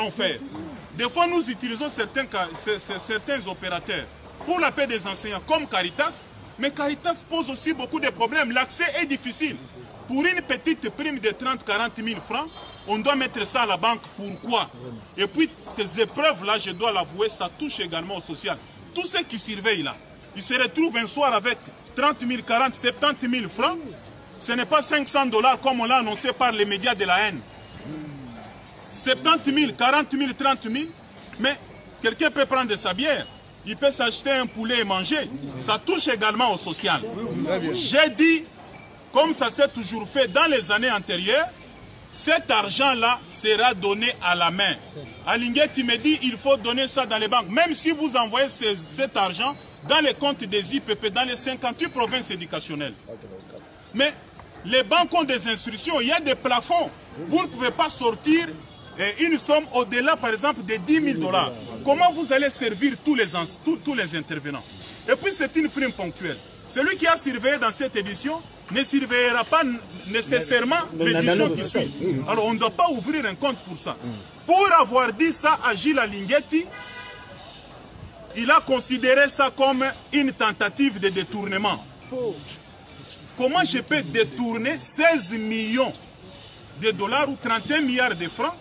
allons faire? Des fois, nous utilisons certains opérateurs pour la paix des enseignants, comme Caritas, mais Caritas pose aussi beaucoup de problèmes. L'accès est difficile. Pour une petite prime de 30-40 000 francs, on doit mettre ça à la banque. Pourquoi? Et puis, ces épreuves-là, je dois l'avouer, ça touche également au social. Tous ceux qui surveillent là, ils se retrouvent un soir avec 30 000, 40, 70 000 francs. Ce n'est pas 500 $ comme on l'a annoncé par les médias de la haine. 70 000, 40 000, 30 000. Mais quelqu'un peut prendre sa bière. Il peut s'acheter un poulet et manger. Ça touche également au social. J'ai dit, comme ça s'est toujours fait dans les années antérieures, cet argent-là sera donné à la main. Alinguetti me dit il faut donner ça dans les banques. Même si vous envoyez cet argent dans les comptes des IPP, dans les 58 provinces éducationnelles. Mais les banques ont des instructions, il y a des plafonds. Vous ne pouvez pas sortir une somme au-delà, par exemple, de 10 000 $. Comment vous allez servir tous les intervenants? Et puis c'est une prime ponctuelle. Celui qui a surveillé dans cette édition ne surveillera pas nécessairement l'édition qui suit. Alors on ne doit pas ouvrir un compte pour ça. Pour avoir dit ça à Gilles Alinguetti, il a considéré ça comme une tentative de détournement. Comment je peux détourner 16 millions de dollars ou 31 milliards de francs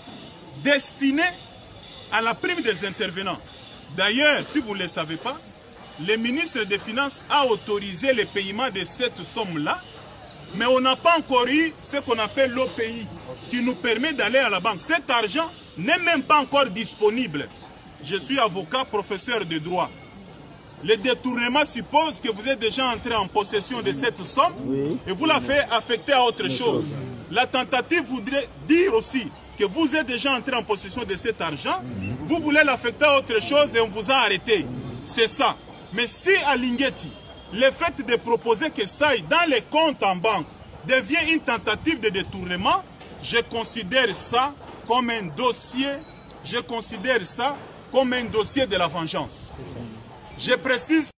destinés à la prime des intervenants? D'ailleurs, si vous ne le savez pas, le ministre des Finances a autorisé le paiement de cette somme-là, mais on n'a pas encore eu ce qu'on appelle l'OPI, qui nous permet d'aller à la banque. Cet argent n'est même pas encore disponible. Je suis avocat, professeur de droit. Le détournement suppose que vous êtes déjà entré en possession de cette somme et vous la faites affecter à autre chose. La tentative voudrait dire aussi que vous êtes déjà entré en possession de cet argent, vous voulez l'affecter à autre chose et on vous a arrêté. C'est ça. Mais si Alinguetti, le fait de proposer que ça aille dans les comptes en banque devient une tentative de détournement, je considère ça comme un dossier, de la vengeance. Je précise